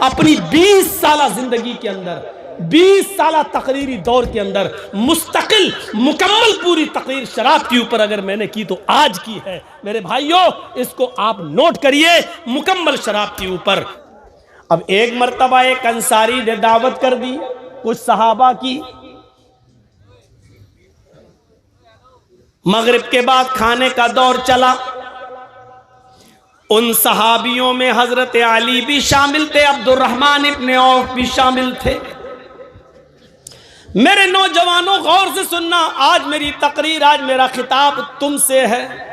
अपनी 20 साल जिंदगी के अंदर, 20 साल तकरीरी दौर के अंदर मुस्तकिल मुकम्मल पूरी तकरीर शराब के ऊपर अगर मैंने की तो आज की है। मेरे भाइयों, इसको आप नोट करिए, मुकम्मल शराब के ऊपर। अब एक मर्तबा एक अंसारी ने दावत कर दी कुछ सहाबा की। मगरिब के बाद खाने का दौर चला। उन सहाबियों में हजरत अली भी शामिल थे, अब्दुर्रहमान इब्ने औफ भी शामिल थे। मेरे नौजवानों, गौर से सुनना, आज मेरी तकरीर, आज मेरा खिताब तुमसे है।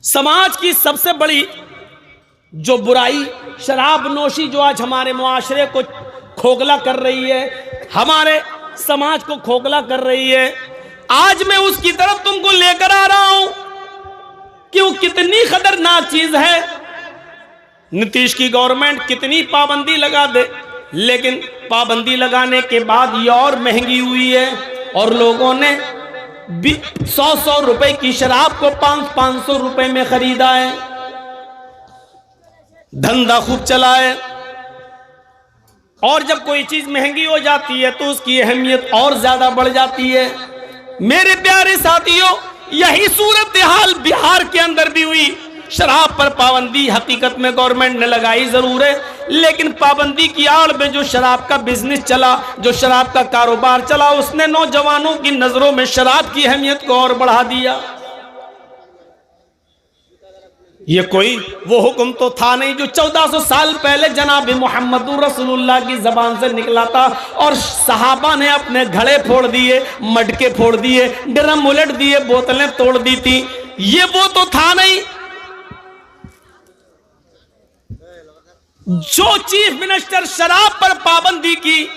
समाज की सबसे बड़ी जो बुराई शराब नोशी, जो आज हमारे मुआशरे को खोखला कर रही है, हमारे समाज को खोखला कर रही है, आज मैं उसकी तरफ तुमको लेकर आ रहा हूं कि वो कितनी खतरनाक चीज है। नीतीश की गवर्नमेंट कितनी पाबंदी लगा दे, लेकिन पाबंदी लगाने के बाद ये और महंगी हुई है और लोगों ने 100 रुपए की शराब को 500 रुपए में खरीदा है, धंधा खूब चला है। और जब कोई चीज महंगी हो जाती है तो उसकी अहमियत और ज्यादा बढ़ जाती है। मेरे प्यारे साथियों, यही सूरत हाल बिहार के अंदर भी हुई। शराब पर पाबंदी हकीकत में गवर्नमेंट ने लगाई जरूर है, लेकिन पाबंदी की आड़ में जो शराब का बिजनेस चला, जो शराब का कारोबार चला, उसने नौजवानों की नजरों में शराब की अहमियत को और बढ़ा दिया। ये कोई वो हुक्म तो था नहीं जो 1400 साल पहले जनाब मोहम्मद रसूलुल्लाह की जबान से निकला था और सहाबा ने अपने घड़े फोड़ दिए, मटके फोड़ दिए, ड्रम उलट दिए, बोतलें तोड़ दी थी। ये वो तो था नहीं। जो चीफ मिनिस्टर शराब पर पाबंदी की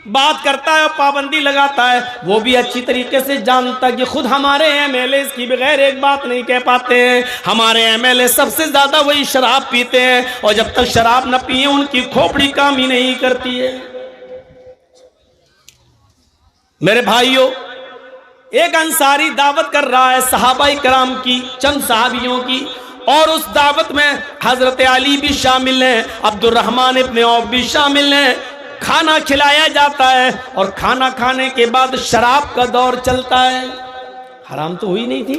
बात करता है और पाबंदी लगाता है, वो भी अच्छी तरीके से जानता कि खुद हमारे एमएलए इसकी बगैर एक बात नहीं कह पाते हैं। हमारे एमएलए सबसे ज्यादा वही शराब पीते हैं और जब तक शराब न पिए उनकी खोपड़ी काम ही नहीं करती है। मेरे भाइयों, एक अंसारी दावत कर रहा है सहाबाई कराम की, चंद सहाबियों की, और उस दावत में हजरत अली भी शामिल हैं, अब्दुर्रहमान इब्ने औफ भी शामिल हैं। खाना खिलाया जाता है और खाना खाने के बाद शराब का दौर चलता है। हराम तो हुई नहीं थी।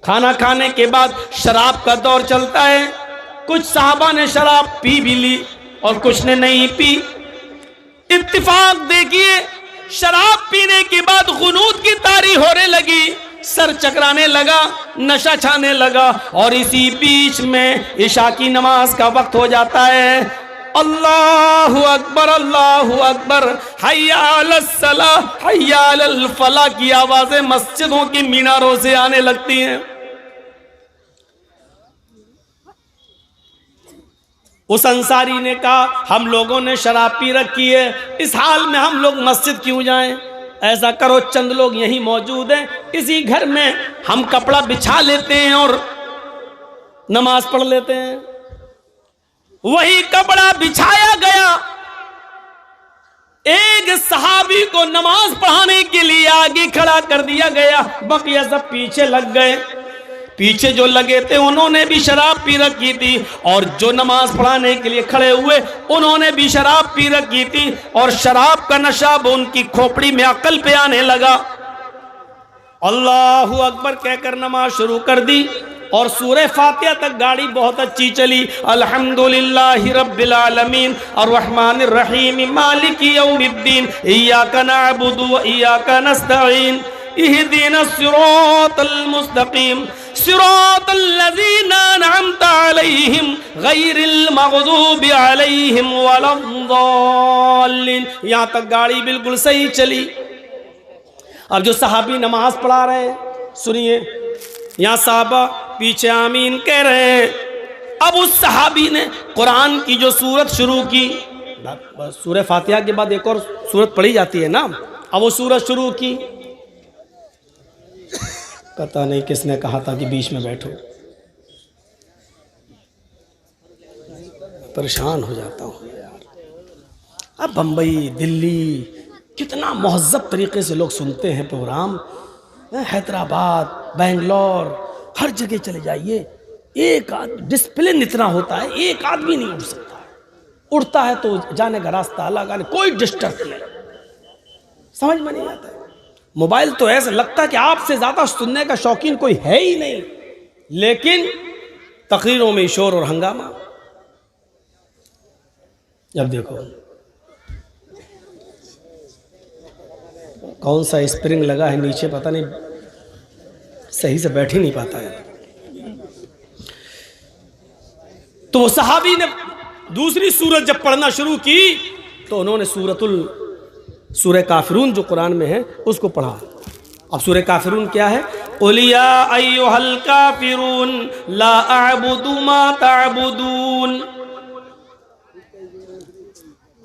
खाना खाने के बाद शराब का दौर चलता है। कुछ साहबा ने शराब पी भी ली और कुछ ने नहीं पी। इत्तिफाक देखिए, शराब पीने के बाद गुनूद की तारी होने लगी, सर चकराने लगा, नशा छाने लगा और इसी बीच में इशा की नमाज का वक्त हो जाता है। अल्लाहु अकबर, अल्लाहु अकबर, हय्या अलस सलाह, हय्या अलल फलाह की आवाजें मस्जिदों की मीनारों से आने लगती हैं। उस अंसारी ने कहा, हम लोगों ने शराब पी रखी है, इस हाल में हम लोग मस्जिद क्यों जाएं? ऐसा करो, चंद लोग यहीं मौजूद हैं, इसी घर में हम कपड़ा बिछा लेते हैं और नमाज पढ़ लेते हैं। वही कपड़ा बिछाया गया। एक सहाबी को नमाज पढ़ाने के लिए आगे खड़ा कर दिया गया, बकिया सब पीछे लग गए। पीछे जो लगे थे उन्होंने भी शराब पी रखी थी और जो नमाज पढ़ाने के लिए खड़े हुए उन्होंने भी शराब पी रखी थी और शराब का नशा उनकी खोपड़ी में अकल पे आने लगा। अल्लाहु अकबर कहकर नमाज शुरू कर दी और सूरह फातिहा तक गाड़ी बहुत अच्छी चली। अल्हम्दुलिल्लाहि रब्बिल आलमीन अर्रहमानिर रहीम मालिकी यौमिद्दीन इय्याका नअबुदु व इय्याका नस्तईन इहदिनस सिरातल मुस्तकीम सिरातल लज़ीना अनअमता अलैहिम गैरिल मग़दूबि अलैहिम वलद्दाल्लीन। यहां तक गाड़ी बिल्कुल सही चली। अब जो सहाबी नमाज पढ़ा रहे हैं, सुनिए, यहां साहबा पीछे आमीन कह रहे हैं। अब उस सहाबी ने कुरान की जो सूरत शुरू की, सूरह फातिहा के बाद एक और सूरत पढ़ी जाती है ना, अब वो सूरत शुरू की। पता नहीं किसने कहा था कि बीच में बैठो, परेशान हो जाता हूँ यार। अब बम्बई, दिल्ली, कितना महज़्ज़ब तरीके से लोग सुनते हैं प्रोग्राम। हैदराबाद, बेंगलोर, हर जगह चले जाइए, एक डिसिप्लिन इतना होता है, एक आदमी नहीं उठ सकता। उठता है तो जाने का रास्ता अलग, आने कोई डिस्टर्ब नहीं, समझ में नहीं आता। मोबाइल तो ऐसा लगता है कि आपसे ज्यादा सुनने का शौकीन कोई है ही नहीं, लेकिन तकरीरों में शोर और हंगामा। जब देखो कौन सा स्प्रिंग लगा है नीचे, पता नहीं, सही से बैठ ही नहीं पाता है। तो वो सहाबी ने दूसरी सूरत जब पढ़ना शुरू की तो उन्होंने सूरह काफिरून जो कुरान में है उसको पढ़ा। अब सूरह काफिरून क्या है? उलिया अय्युहल काफिरून ला अअबुदु मा तअबुदून।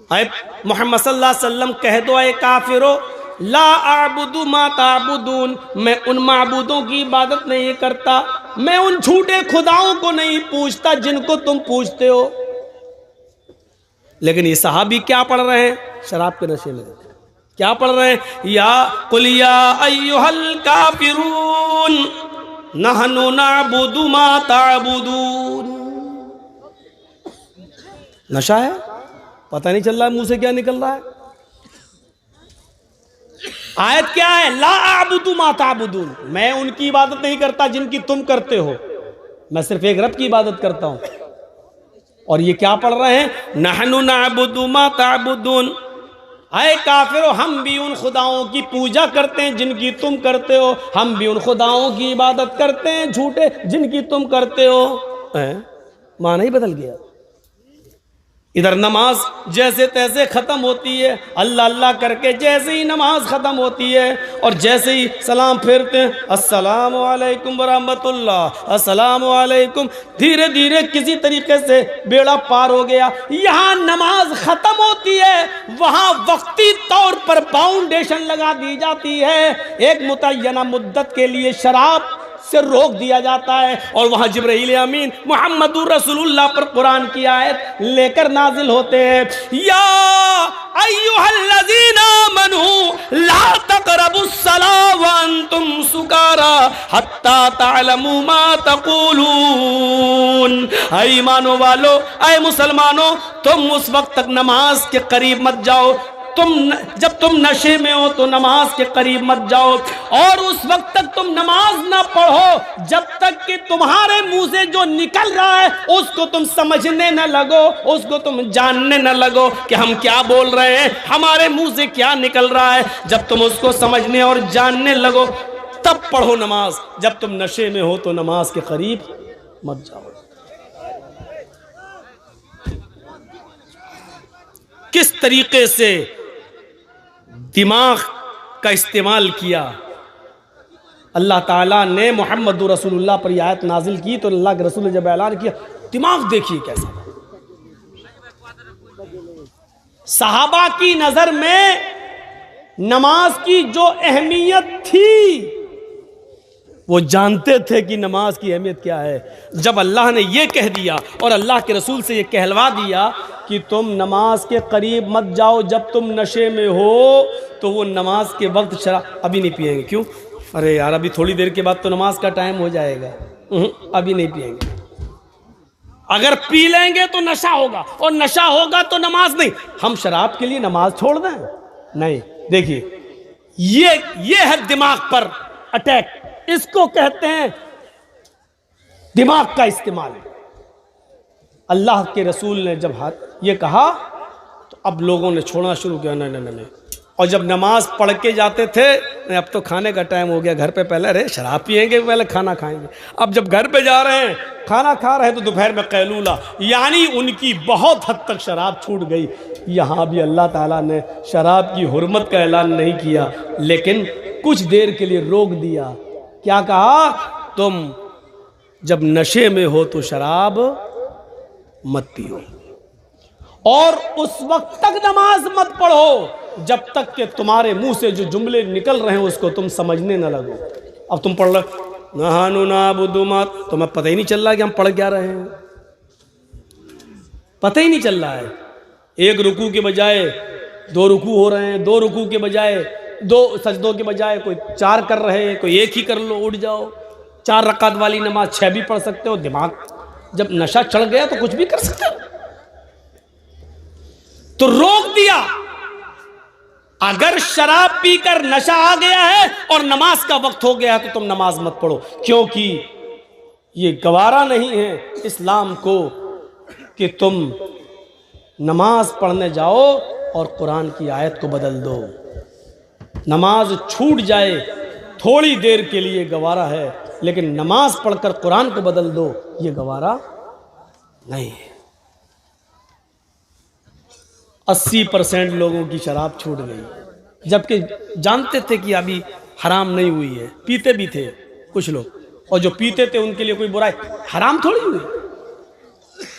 अय मोहम्मद सल्लल्लाहु अलैहि वसल्लम कह दो, अय काफिरो, ला अअबुदु मा तअबुदून, मैं उन माबूदों की इबादत नहीं करता, मैं उन झूठे खुदाओं को नहीं पूजता जिनको तुम पूजते हो। लेकिन ये सहाबी क्या पढ़ रहे हैं? शराब के नशे में क्या पढ़ रहे हैं? या कुल या अय्युहल काफिरून नहनु नअबुदु मा तअबुदून। नशा है, पता नहीं चल रहा है मुंह से क्या निकल रहा है। आयत क्या है? ला अअबुदु मा तअबुदून, मैं उनकी इबादत नहीं करता जिनकी तुम करते हो, मैं सिर्फ एक रब की इबादत करता हूं। और ये क्या पढ़ रहे हैं? नहनु नअबुदु मा तअबुदून, आए काफिरो, हम भी उन खुदाओं की पूजा करते हैं जिनकी तुम करते हो, हम भी उन खुदाओं की इबादत करते हैं झूठे जिनकी तुम करते हो। माना ही बदल गया। इधर नमाज जैसे तैसे खत्म होती है, अल्लाह अल्लाह करके जैसे ही नमाज खत्म होती है और जैसे ही सलाम फेरते हैं, अस्सलामु अलैकुम वरहमतुल्लाह, अस्सलामु अलैकुम, धीरे धीरे किसी तरीके से बेड़ा पार हो गया। यहाँ नमाज खत्म होती है, वहाँ वक्ती तौर पर बाउंडेशन लगा दी जाती है, एक मुतय्यना मुद्दत के लिए शराब से रोक दिया जाता है। और वहां जिब्राइल अमीन मुहम्मदुर रसूलुल्लाह पर कुरान की आयत लेकर नाजिल होते हैं, या अय्युहल्लज़ीना आमनू ला तक़रबुस्सलाह व अंतुम सुकारा हत्ता तअलमू मा तक़ूलून। ऐ ईमानो वालो, ऐ मुसलमानों, तुम उस वक्त तक नमाज के करीब मत जाओ, जब तुम नशे में हो तो नमाज के करीब मत जाओ, और उस वक्त तक तुम नमाज ना पढ़ो जब तक कि तुम्हारे मुंह से जो निकल रहा है उसको तुम समझने न लगो, उसको तुम जानने न लगो कि हम क्या बोल रहे हैं, हमारे मुंह से क्या निकल रहा है। जब तुम उसको समझने और जानने लगो तब पढ़ो नमाज, जब तुम नशे में हो तो नमाज के करीब मत जाओ। किस तरीके से दिमाग का इस्तेमाल किया अल्लाह ताला ने मोहम्मद रसूलुल्लाह पर आयत नाजिल की तो अल्लाह के रसूल ने जब ऐलान किया, दिमाग देखिए कैसा। सहाबा की नजर में नमाज की जो अहमियत थी वो जानते थे कि नमाज की अहमियत क्या है। जब अल्लाह ने ये कह दिया और अल्लाह के रसूल से ये कहलवा दिया कि तुम नमाज के करीब मत जाओ जब तुम नशे में हो, तो वो नमाज के वक्त शराब अभी नहीं पिएंगे। क्यों? अरे यार अभी थोड़ी देर के बाद तो नमाज का टाइम हो जाएगा, अभी नहीं पिएंगे। अगर पी लेंगे तो नशा होगा और नशा होगा तो नमाज नहीं। हम शराब के लिए नमाज छोड़ दें? नहीं। देखिए ये है दिमाग पर अटैक, इसको कहते हैं दिमाग का इस्तेमाल। अल्लाह के रसूल ने जब ये कहा तो अब लोगों ने छोड़ना शुरू किया, नहीं। और जब नमाज पढ़ के जाते थे, अब तो खाने का टाइम हो गया, घर पे पहले अरे शराब पिएंगे पहले खाना खाएंगे। अब जब घर पे जा रहे हैं, खाना खा रहे हैं तो दोपहर में कैलूला, यानी उनकी बहुत हद तक शराब छूट गई। यहाँ भी अल्लाह ताला ने शराब की हुर्मत का ऐलान नहीं किया, लेकिन कुछ देर के लिए रोक दिया। क्या कहा? तुम जब नशे में हो तो शराब मत पियो और उस वक्त तक नमाज मत पढ़ो जब तक कि तुम्हारे मुंह से जो जुमले निकल रहे हैं उसको तुम समझने न लगो। अब तुम पढ़ रहे नहानु नाबुदु मा, तुम्हें पता ही नहीं चल रहा कि हम पढ़ क्या रहे हैं, पता ही नहीं चल रहा है। एक रुकू के बजाय 2 रुकू हो रहे हैं, 2 रुकू के बजाय 2 सजदों के बजाय कोई 4 कर रहे हैं, कोई 1 ही कर लो, उठ जाओ। 4 रकात वाली नमाज 6 भी पढ़ सकते हो। दिमाग जब नशा चढ़ गया तो कुछ भी कर सकते हो। तो रोक दिया। अगर शराब पीकर नशा आ गया है और नमाज का वक्त हो गया है तो तुम नमाज मत पढ़ो, क्योंकि ये गवारा नहीं है इस्लाम को कि तुम नमाज पढ़ने जाओ और कुरान की आयत को बदल दो। नमाज छूट जाए थोड़ी देर के लिए गवारा है, लेकिन नमाज पढ़कर कुरान को बदल दो ये गवारा नहीं है। 80% लोगों की शराब छूट गई, जबकि जानते थे कि अभी हराम नहीं हुई है, पीते भी थे कुछ लोग, और जो पीते थे उनके लिए कोई बुराई, हराम थोड़ी हुई।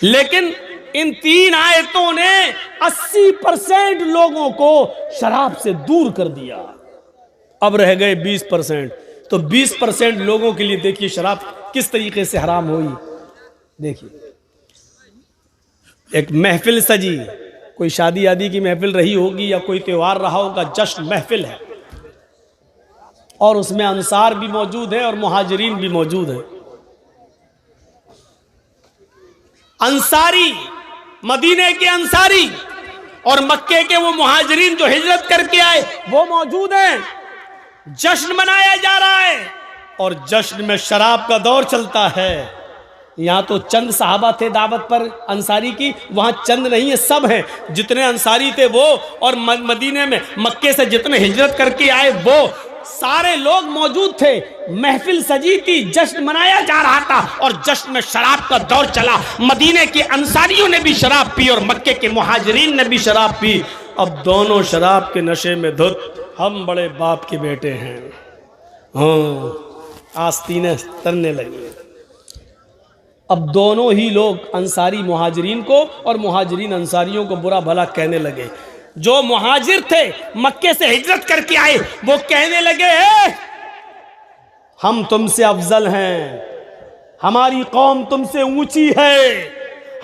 लेकिन इन 3 आयतों ने 80% लोगों को शराब से दूर कर दिया। अब रह गए 20%। तो 20% लोगों के लिए देखिए शराब किस तरीके से हराम हुई। देखिए, एक महफिल सजी, कोई शादी आदि की महफिल रही होगी या कोई त्योहार रहा होगा, जश्न महफिल है, और उसमें अंसार भी मौजूद है और मुहाजिरीन भी मौजूद है। अंसारी, मदीने के अंसारी और मक्के के वो मुहाजिरीन जो हिजरत करके आए वो मौजूद हैं। जश्न मनाया जा रहा है और जश्न में शराब का दौर चलता है। यहां तो चंद सहाबा थे दावत पर अंसारी की, वहां चंद नहीं है, सब हैं। जितने अंसारी थे वो, और मदीने में मक्के से जितने हिजरत करके आए वो सारे लोग मौजूद थे। महफिल सजी थी, जश्न मनाया जा रहा था और जश्न में शराब का दौर चला। मदीने के अंसारियों ने भी शराब पी और मक्के के मुहाजिरीन ने भी शराब पी। अब दोनों शराब के नशे में धुत। हम बड़े बाप के बेटे हैं, हाँ, आस्तीनें तरने लगी। अब दोनों ही लोग अंसारी मुहाजिरीन को और मुहाजिरीन अंसारियों को बुरा भला कहने लगे। जो मुहाजिर थे मक्के से हिजरत करके आए वो कहने लगे हम तुमसे अफजल हैं, हमारी कौम तुमसे ऊंची है,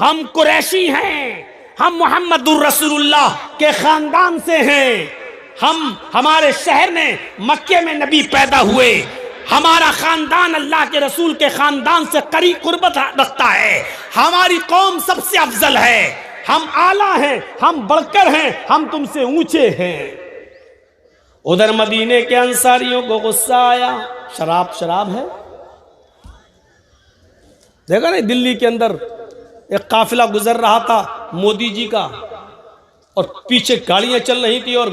हम कुरैशी हैं, हम मुहम्मदुर रसूलुल्लाह के खानदान से हैं, हमारे शहर में मक्के में नबी पैदा हुए, हमारा खानदान अल्लाह के रसूल के खानदान से करीब कुर्बत रखता है, हमारी कौम सबसे अफजल है, हम आला हैं, हम बढ़कर हैं, हम तुमसे ऊंचे हैं। उधर मदीने के अंसारियों को गुस्सा आया, शराब है। देखा नहीं, दिल्ली के अंदर एक काफिला गुजर रहा था मोदी जी का और पीछे गाड़ियां चल रही थी और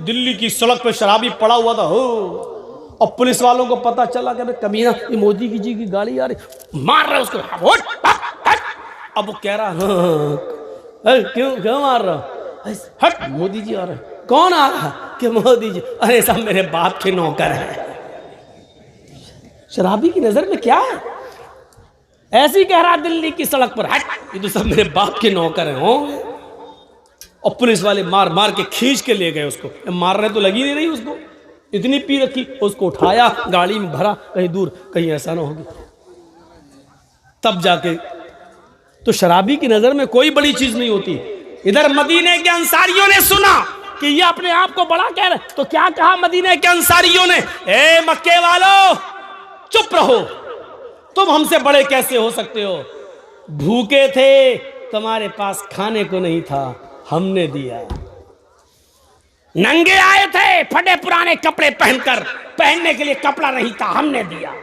दिल्ली की सड़क पे शराबी पड़ा हुआ था हो, और पुलिस वालों को पता चला कि कमीना ये मोदी जी की गाड़ी आ रही, मार रहे उसको। अब वो कह रहा क्यों मार रहा, हट मोदी जी आ रहे। कौन आ रहा कि मोदी जी? अरे सब मेरे बाप के नौकर हैं। शराबी की नजर में क्या है, ऐसी कह रहा दिल्ली की सड़क पर, हट ये तो सब मेरे बाप के नौकर हैं। हो, और पुलिस वाले मार मार के खींच के ले गए उसको। मार रहे तो लगी नहीं रही उसको, इतनी पी रखी। उसको उठाया, गाड़ी में भरा, कहीं दूर, कहीं ऐसा ना होगी। तब जाके तो शराबी की नजर में कोई बड़ी चीज नहीं होती। इधर मदीने के अंसारियों ने सुना कि ये अपने आप को बड़ा कह रहे, तो क्या कहा मदीने के अंसारियों ने, ए मक्के वालों चुप रहो, तुम हमसे बड़े कैसे हो सकते हो? भूखे थे, तुम्हारे पास खाने को नहीं था, हमने दिया। नंगे आए थे, फटे पुराने कपड़े पहनकर, पहनने के लिए कपड़ा नहीं था, हमने दिया।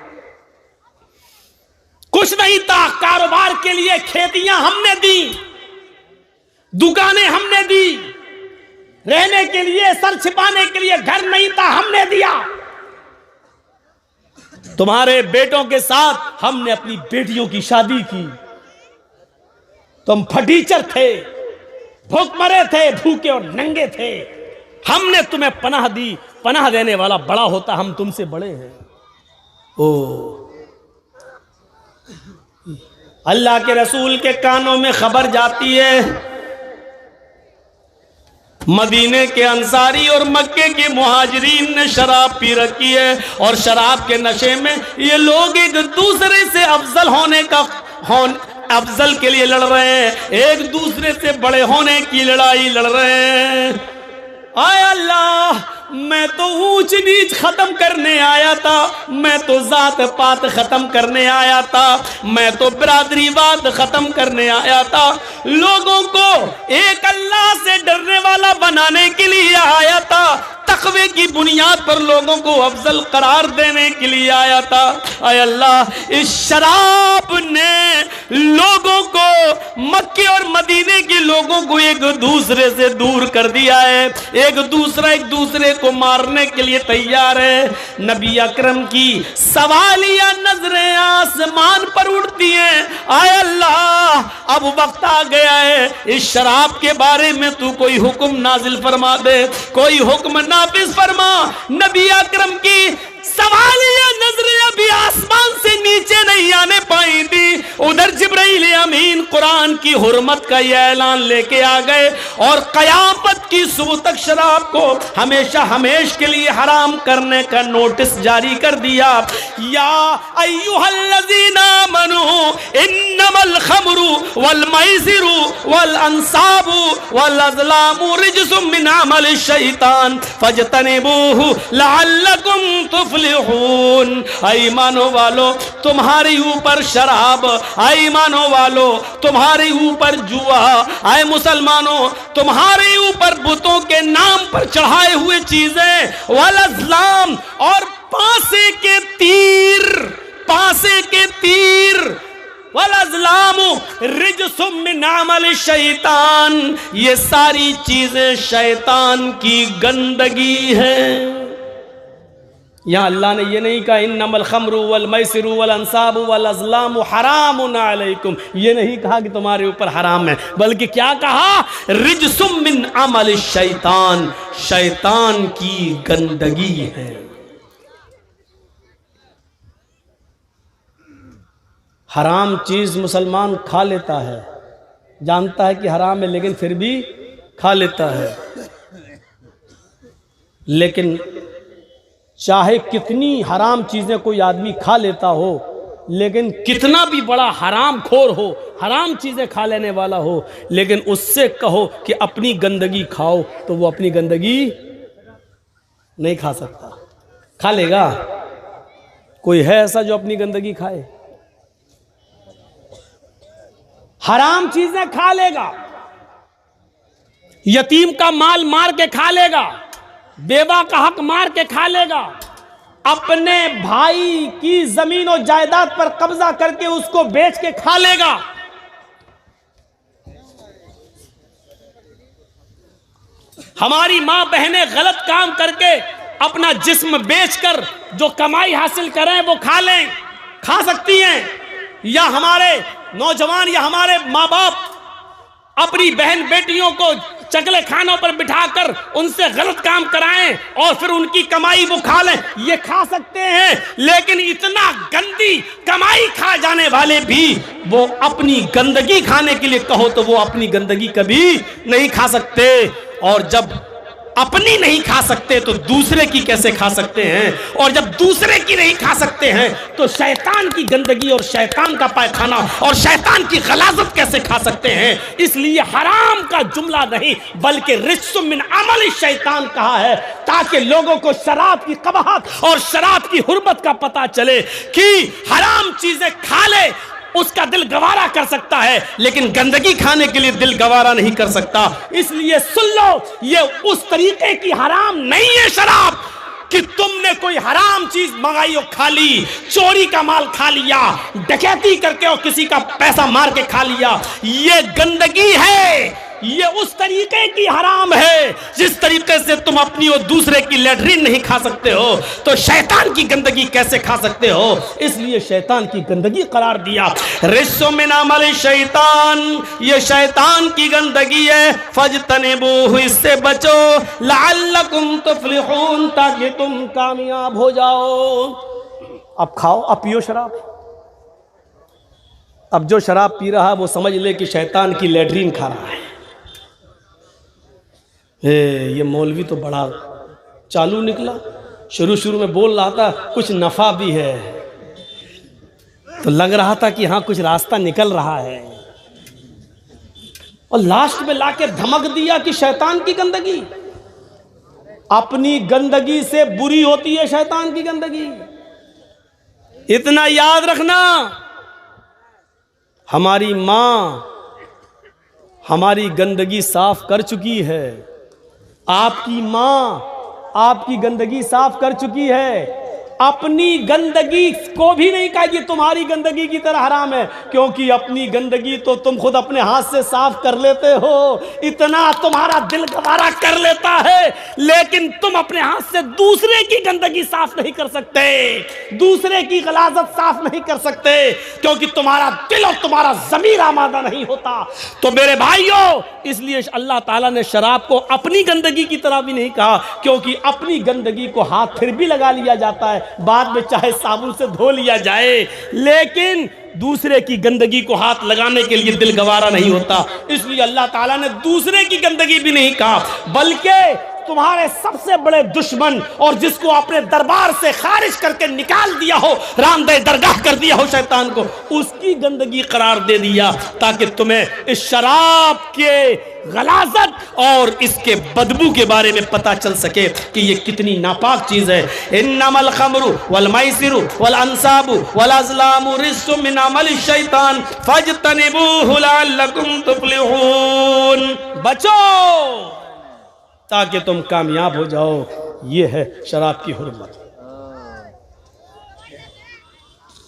कुछ नहीं था, कारोबार के लिए खेतियां हमने दी, दुकानें हमने दी, रहने के लिए, सर छिपाने के लिए घर नहीं था, हमने दिया। तुम्हारे बेटों के साथ हमने अपनी बेटियों की शादी की। तुम फटीचर थे, भूखमरे थे, भूखे और नंगे थे, हमने तुम्हें पनाह दी। पनाह देने वाला बड़ा होता, हम तुमसे बड़े हैं। ओ अल्लाह के रसूल के कानों में खबर जाती है, मदीने के अंसारी और मक्के के मुहाजिरीन ने शराब पी रखी है और शराब के नशे में ये लोग एक दूसरे से अफजल अफजल के लिए लड़ रहे हैं, एक दूसरे से बड़े होने की लड़ाई लड़ रहे हैं। आय अल्लाह, मैं तो ऊंच नीच खत्म करने आया था, मैं तो जात पात खत्म करने आया था, मैं तो बिरादरीवाद खत्म करने आया था, लोगों को एक अल्लाह से डरने वाला बनाने के लिए आया था, तकवे की बुनियाद पर लोगों को अफजल करार देने के लिए आया था। आय अल्लाह, इस शराब ने लोगों को, मक्के और मदीने के लोगों को एक दूसरे से दूर कर दिया है। एक दूसरे को मारने के लिए तैयार है। नबी अकरम की सवालिया नजरें आसमान पर उठती हैं। आय अल्लाह, अब वक्त आ गया है, इस शराब के बारे में तू कोई हुक्म नाजिल फरमा दे, कोई हुक्म नाफिज फरमा। नबी अकरम की सवालिया नजरें अभी आसमान से नीचे नहीं आने पाई थी, उधर जिब्राइल अमीन कुरान की हुर्मत का यह ऐलान लेके आ गए और कयामत की सुबह तक शराब को हमेशा हमेश के लिए हराम करने का नोटिस जारी कर दिया। या अय्युहल्लज़ीना आमनू इन्नमल खमरु वल मैसिरु वल अंसाबु वल अज़लामु रिजसुम मिन अमलि शैतान फजतनिबूहु लअल्लकुम तुफ्लिहून। ईमानो वालो, तुम्हारे ऊपर शराब, ईमानो वालो तुम्हारे ऊपर जुआ, आए मुसलमानों तुम्हारे ऊपर बुतों के नाम पर चढ़ाए हुए चीजें, वल अज़लाम और पासे के तीर, वल अज़लामु रिजसुम मिन अमल शैतान, ये सारी चीजें शैतान की गंदगी है। यहाँ अल्लाह ने ये नहीं कहा इन्नमल खमरु वल मैसिरु वल अंसाबु वल अज़लामु हरामुन अलैकुम, ये नहीं कहा कि तुम्हारे ऊपर हराम है, बल्कि क्या कहा, रिजसुम मिन अमल शैतान, शैतान की गंदगी है। हराम चीज मुसलमान खा लेता है, जानता है कि हराम है लेकिन फिर भी खा लेता है। लेकिन चाहे कितनी हराम चीजें कोई आदमी खा लेता हो, लेकिन कितना भी बड़ा हराम खोर हो, हराम चीजें खा लेने वाला हो, लेकिन उससे कहो कि अपनी गंदगी खाओ तो वो अपनी गंदगी नहीं खा सकता। खा लेगा? कोई है ऐसा जो अपनी गंदगी खाए? हराम चीजें खा लेगा, यतीम का माल मार के खा लेगा, बेवा का हक मार के खा लेगा, अपने भाई की जमीन और जायदाद पर कब्जा करके उसको बेच के खा लेगा। हमारी मां बहनें गलत काम करके अपना जिस्म बेचकर जो कमाई हासिल करें वो खा लें, खा सकती हैं। या हमारे नौजवान या हमारे माँ बाप अपनी बहन बेटियों को चकले खानों पर बिठाकर उनसे गलत काम कराएं और फिर उनकी कमाई वो खा लें, ये खा सकते हैं। लेकिन इतना गंदी कमाई खा जाने वाले भी वो अपनी गंदगी खाने के लिए कहो तो वो अपनी गंदगी कभी नहीं खा सकते। और जब अपनी नहीं खा सकते तो दूसरे की कैसे खा सकते हैं, और जब दूसरे की नहीं खा सकते हैं तो शैतान की गंदगी और शैतान का पायखाना और शैतान की गलाजत कैसे खा सकते हैं। इसलिए हराम का जुमला नहीं बल्कि रिज्सुम मिन अमल शैतान कहा है, ताकि लोगों को शराब की कबाहत और शराब की हुर्मत का पता चले कि हराम चीजें खा ले उसका दिल गवारा कर सकता है, लेकिन गंदगी खाने के लिए दिल गवारा नहीं कर सकता। इसलिए सुन लो, ये उस तरीके की हराम नहीं है शराब कि तुमने कोई हराम चीज मंगाई और खा ली, चोरी का माल खा लिया, डकैती करके और किसी का पैसा मार के खा लिया। ये गंदगी है, ये उस तरीके की हराम है जिस तरीके से तुम अपनी और दूसरे की लैट्रिन नहीं खा सकते हो, तो शैतान की गंदगी कैसे खा सकते हो। इसलिए शैतान की गंदगी करार दिया। रिज्सुम मिन अमल शैतान, ये शैतान की गंदगी है। फजतनिबूहु, इससे बचो। लअल्लकुम तुफ्लिहून, ताकि तुम कामयाब हो जाओ। अब खाओ, अब पियो शराब। अब जो शराब पी रहा है वो समझ ले कि शैतान की लैट्रिन खा रहा है। ये मौलवी तो बड़ा चालू निकला, शुरू में बोल रहा था कुछ नफा भी है, तो लग रहा था कि हाँ कुछ रास्ता निकल रहा है, और लास्ट में लाके धमक दिया कि शैतान की गंदगी। अपनी गंदगी से बुरी होती है शैतान की गंदगी, इतना याद रखना। हमारी माँ हमारी गंदगी साफ कर चुकी है, आपकी माँ आपकी गंदगी साफ कर चुकी है। अपनी गंदगी को भी नहीं कहा कि तुम्हारी गंदगी की तरह हराम है, क्योंकि अपनी गंदगी तो तुम खुद अपने हाथ से साफ कर लेते हो, इतना तुम्हारा दिल गवारा कर लेता है, लेकिन तुम अपने हाथ से दूसरे की गंदगी साफ नहीं कर सकते, दूसरे की गलाजत साफ नहीं कर सकते, क्योंकि तुम्हारा दिल और तुम्हारा ज़मीर आमादा नहीं होता। तो मेरे भाइयों, इसलिए अल्लाह ताला ने शराब को अपनी गंदगी की तरह भी नहीं कहा, क्योंकि अपनी गंदगी को हाथ फिर भी लगा लिया जाता है, बाद में चाहे साबुन से धो लिया जाए, लेकिन दूसरे की गंदगी को हाथ लगाने के लिए दिल गवारा नहीं होता। इसलिए अल्लाह ताला ने दूसरे की गंदगी भी नहीं कहा, बल्कि तुम्हारे सबसे बड़े दुश्मन और जिसको अपने दरबार से खारिज करके निकाल दिया हो, रामदे दरगाह कर दिया हो शैतान को, उसकी गंदगी करार दे दिया, ताकि तुम्हें इस शराब के गलाजत और इसके बदबू के बारे में पता चल सके कि ये कितनी नापाक चीज है। इन्नमल खमरु वल मैसिरु वल अंसाबु वल अज़लामु रिज्सुम मिन अमलि शैतान फज्तनिबूहु लअल्लकुम तुफ्लिहून। बचो ताकि तुम कामयाब हो जाओ। ये है शराब की हुर्मत।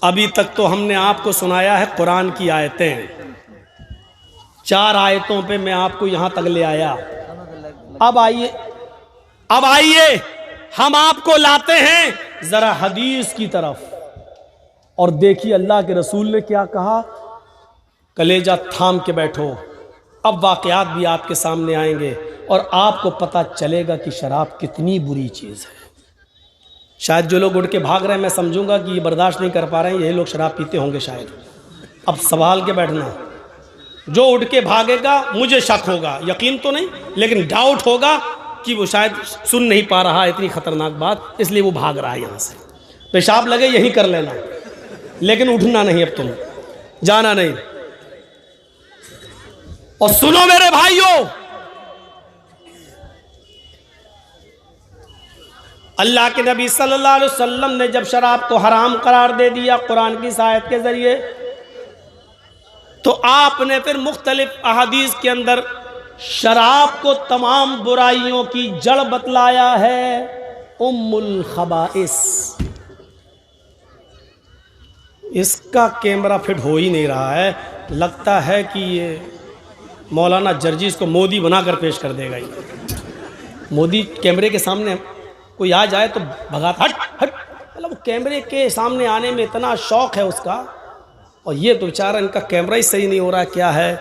अभी तक तो हमने आपको सुनाया है कुरान की आयतें, 4 आयतों पे मैं आपको यहां तक ले आया। अब आइए हम आपको लाते हैं जरा हदीस की तरफ, और देखिए अल्लाह के रसूल ने क्या कहा। कलेजा थाम के बैठो, अब वाकयात भी आपके सामने आएंगे और आपको पता चलेगा कि शराब कितनी बुरी चीज़ है। शायद जो लोग उठ के भाग रहे हैं, मैं समझूंगा कि ये बर्दाश्त नहीं कर पा रहे हैं, यही लोग शराब पीते होंगे शायद। अब संभाल के बैठना, जो उठ के भागेगा मुझे शक होगा, यकीन तो नहीं लेकिन डाउट होगा कि वो शायद सुन नहीं पा रहा इतनी खतरनाक बात, इसलिए वो भाग रहा है यहाँ से। पेशाब लगे यही कर लेना, लेकिन उठना नहीं, अब तुम जाना नहीं। और सुनो मेरे भाइयों, अल्लाह के नबी सल्लल्लाहु अलैहि वसल्लम ने जब शराब को हराम करार दे दिया कुरान की आयत के जरिए, तो आपने फिर मुख्तलिफ अहादीस के अंदर शराब को तमाम बुराइयों की जड़ बतलाया है, उम्मुल खबाइस। इसका कैमरा फिट हो ही नहीं रहा है, लगता है कि ये मौलाना जर्जीस को मोदी बनाकर पेश कर देगा। ये मोदी कैमरे के सामने कोई आ जाए तो भगाता, हट हट, मतलब वो कैमरे के सामने आने में इतना शौक़ है उसका, और ये तो बेचारा इनका कैमरा ही सही नहीं हो रहा, क्या है,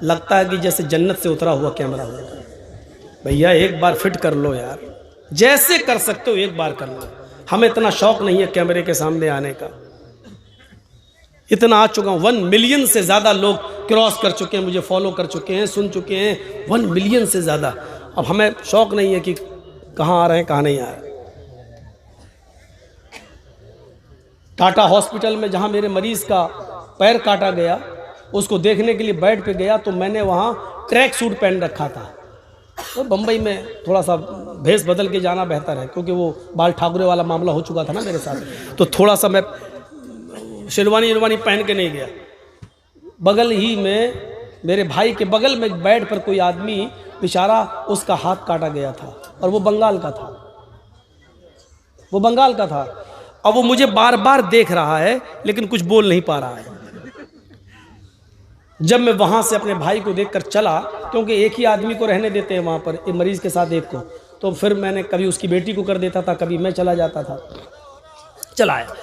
लगता है कि जैसे जन्नत से उतरा हुआ कैमरा होगा। भैया एक बार फिट कर लो यार, जैसे कर सकते हो एक बार कर लो। हमें इतना शौक़ नहीं है कैमरे के सामने आने का। इतना आ चुका हूँ, 1 मिलियन से ज़्यादा लोग क्रॉस कर चुके हैं, मुझे फॉलो कर चुके हैं, सुन चुके हैं, 1 मिलियन से ज़्यादा। अब हमें शौक़ नहीं है कि कहाँ आ रहे हैं कहाँ नहीं आ रहे। टाटा हॉस्पिटल में जहाँ मेरे मरीज़ का पैर काटा गया, उसको देखने के लिए बेड पे गया तो मैंने वहाँ ट्रैक सूट पहन रखा था। तो बम्बई में थोड़ा सा भेस बदल के जाना बेहतर है, क्योंकि वो बाल ठाकुरे वाला मामला हो चुका था ना मेरे साथ, तो थोड़ा सा मैं शेरवानी पहन के नहीं गया। बगल ही में मेरे भाई के बगल में बेड पर कोई आदमी बेचारा, उसका हाथ काटा गया था, और वो बंगाल का था, वो बंगाल का था। अब वो मुझे बार बार देख रहा है लेकिन कुछ बोल नहीं पा रहा है। जब मैं वहाँ से अपने भाई को देखकर चला, क्योंकि एक ही आदमी को रहने देते हैं वहाँ पर, एक मरीज़ के साथ एक को, तो फिर मैंने कभी उसकी बेटी को कर देता था, कभी मैं चला जाता था। चला आया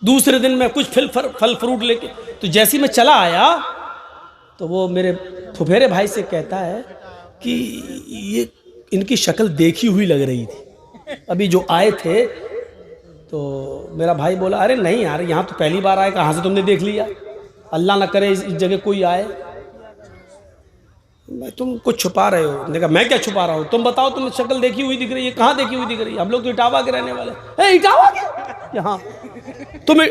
दूसरे दिन मैं कुछ फल फ्रूट लेके, तो जैसे ही मैं चला आया तो वो मेरे फुफेरे भाई से कहता है कि ये इनकी शक्ल देखी हुई लग रही थी, अभी जो आए थे। तो मेरा भाई बोला, अरे नहीं यार, यहाँ तो पहली बार आए, कहाँ से तुमने देख लिया, अल्लाह ना करे इस जगह कोई आए। मैं, तुम कुछ छुपा रहे हो। मैंने कहा मैं क्या छुपा रहा हूँ, तुम बताओ, तुम शक्ल देखी हुई दिख रही है, कहाँ देखी हुई दिख रही है, हम लोग तो इटावा के रहने वाले। है इटावा के यहाँ तुम्हें,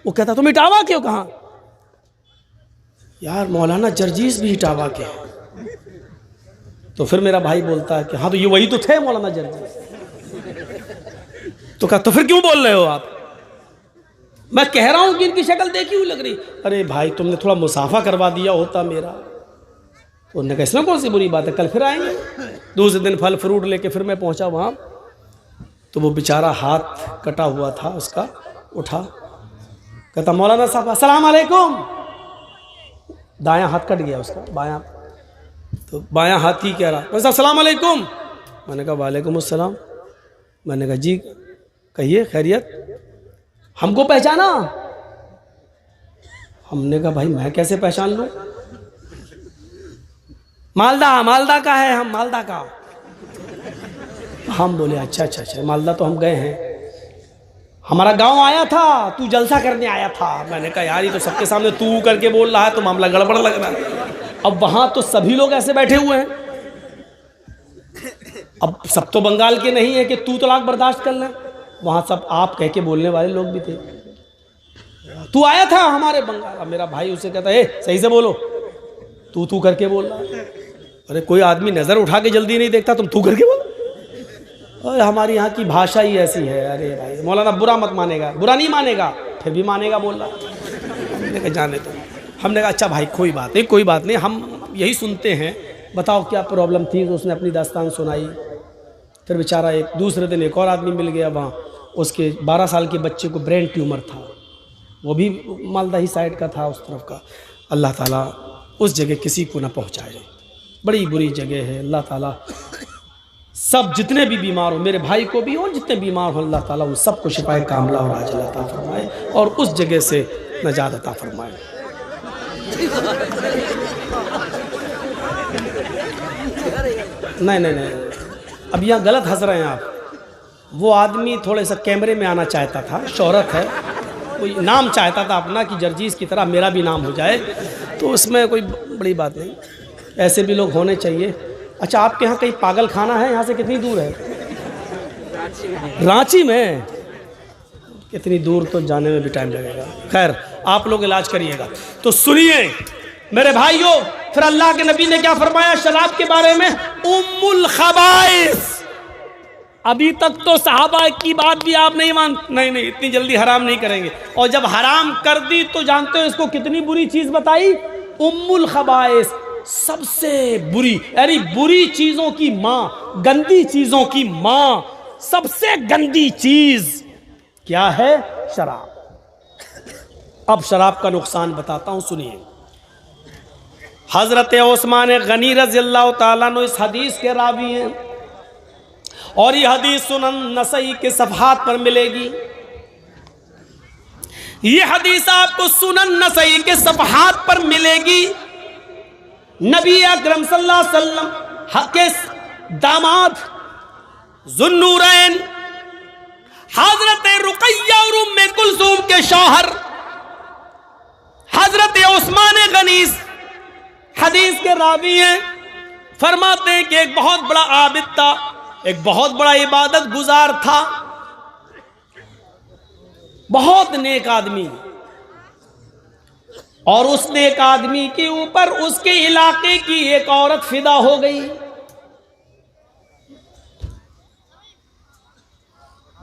वो कहता तुम इटावा के हो, कहाँ यार, मौलाना जर्जीस भी इटावा के। तो फिर मेरा भाई बोलता है कि हाँ तो ये वही तो थे मौलाना जर्जीस। तो कहा तो फिर क्यों बोल रहे हो आप, मैं कह रहा हूं कि इनकी शक्ल देखी हुई लग रही। अरे भाई तुमने थोड़ा मुसाफा करवा दिया होता मेरा, तो उन्होंने कहा इसमें कौन सी बुरी बात है, कल फिर आएंगे। दूसरे दिन फल फ्रूट लेके फिर मैं पहुंचा वहाँ, तो वो बेचारा हाथ कटा हुआ था उसका, उठा, कहता मौलाना साहब अस्सलाम वालेकुम। दायां हाथ कट गया उसका, बायां, तो बायां हाथ ही कह रहा, वैसा अस्सलाम वालेकुम। मैंने कहा वालेकुम अस्सलाम। मैंने कहा जी कहिए खैरियत, हमको पहचाना? हमने कहा भाई मैं कैसे पहचान लूं, मालदा का है हम, मालदा का। हम बोले अच्छा अच्छा अच्छा, मालदा तो हम गए हैं, हमारा गांव आया था, तू जलसा करने आया था। मैंने कहा यार ये तो सबके सामने तू करके बोल रहा है, तो मामला गड़बड़ लग रहा है। अब वहां तो सभी लोग ऐसे बैठे हुए हैं, अब सब तो बंगाल के नहीं है कि तू तलाक बर्दाश्त कर ले, वहां सब आप कह के बोलने वाले लोग भी थे। तू आया था हमारे बंगाल, अब मेरा भाई उसे कहता है सही से बोलो, तू करके बोल रहा है। अरे कोई आदमी नजर उठा के जल्दी नहीं देखता, तुम तू करके बोलो। अरे हमारी यहाँ की भाषा ही ऐसी है। अरे भाई मौलाना बुरा मत मानेगा, बुरा नहीं मानेगा, फिर भी मानेगा बोल रहा। हमने कहा जाने दो। हमने कहा अच्छा भाई कोई बात नहीं, कोई बात नहीं, हम यही सुनते हैं, बताओ क्या प्रॉब्लम थी। तो उसने अपनी दास्तान सुनाई। फिर बेचारा एक दूसरे दिन एक और आदमी मिल गया वहाँ, उसके 12 साल के बच्चे को ब्रेन ट्यूमर था, वो भी मालदा ही साइड का था, उस तरफ का। अल्लाह ताला उस जगह किसी को ना पहुँचाए, बड़ी बुरी जगह है। अल्लाह ताला सब जितने भी बीमार हो, मेरे भाई को भी और जितने बीमार हो, अल्लाह ताला उन सबको शिफाए कामला और आजिला अता फरमाए और उस जगह से नजात अता फरमाए। नहीं, अब यहाँ गलत हंस रहे हैं आप। वो आदमी थोड़े सा कैमरे में आना चाहता था, शोहरत है, कोई नाम चाहता था अपना कि जर्जीस की तरह मेरा भी नाम हो जाए, तो उसमें कोई बड़ी बात नहीं, ऐसे भी लोग होने चाहिए। अच्छा आपके यहाँ कहीं पागल खाना है, यहाँ से कितनी दूर है? रांची में? कितनी दूर, तो जाने में भी टाइम लगेगा। खैर आप लोग इलाज करिएगा। तो सुनिए मेरे भाइयों, फिर अल्लाह के नबी ने क्या फरमाया शराब के बारे में? उम्मुल खबाइस। अभी तक तो सहाबा की बात भी आप नहीं, इतनी जल्दी हराम नहीं करेंगे। और जब हराम कर दी तो जानते हो इसको कितनी बुरी चीज बताई? उम्मुल खबाइस, सबसे बुरी, यानी बुरी चीजों की मां, गंदी चीजों की मां, सबसे गंदी चीज क्या है? शराब। अब शराब का नुकसान बताता हूं, सुनिए। हजरत उस्मान गनी रज़ियल्लाहु ताला अन्हु इस हदीस के रावी हैं और ये हदीस सुनन नसई के सफ़हात पर मिलेगी। ये हदीस आपको सुनन नसई के सफ़हात पर मिलेगी। नबी अकरम सल्लल्लाहु अलैहि वसल्लम के दामाद ज़ुन्नूरैन हजरत रुक़ैया और उम्मे कुलसूम के शौहर हजरत उस्मान गनी हदीस के रावी हैं। फरमाते हैं कि एक बहुत बड़ा आबिद था, एक बहुत बड़ा इबादत गुजार था, बहुत नेक आदमी, और उस नेक आदमी के ऊपर उसके इलाके की एक औरत फिदा हो गई।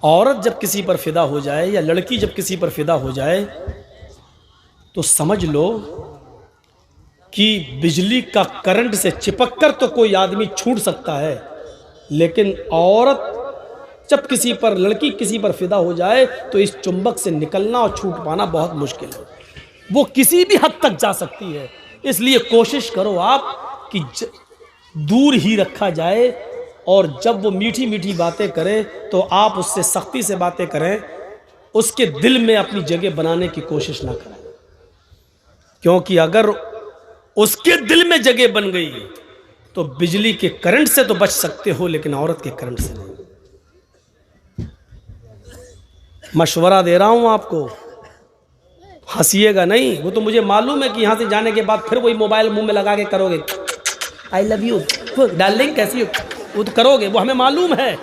औरत जब किसी पर फिदा हो जाए या लड़की जब किसी पर फिदा हो जाए तो समझ लो कि बिजली का करंट से चिपककर तो कोई आदमी छूट सकता है, लेकिन औरत जब किसी पर, लड़की किसी पर फिदा हो जाए तो इस चुंबक से निकलना और छूट पाना बहुत मुश्किल है। वो किसी भी हद तक जा सकती है। इसलिए कोशिश करो आप कि दूर ही रखा जाए, और जब वो मीठी मीठी बातें करे तो आप उससे सख्ती से बातें करें, उसके दिल में अपनी जगह बनाने की कोशिश ना करें, क्योंकि अगर उसके दिल में जगह बन गई तो बिजली के करंट से तो बच सकते हो, लेकिन औरत के करंट से नहीं। मशवरा दे रहा हूं आपको, हंसिएगा नहीं। वो तो मुझे मालूम है कि यहां से जाने के बाद फिर वही मोबाइल मुंह में लगा के करोगे, आई लव यू डार्लिंग कैसी हो, वो तो करोगे, वो हमें मालूम है।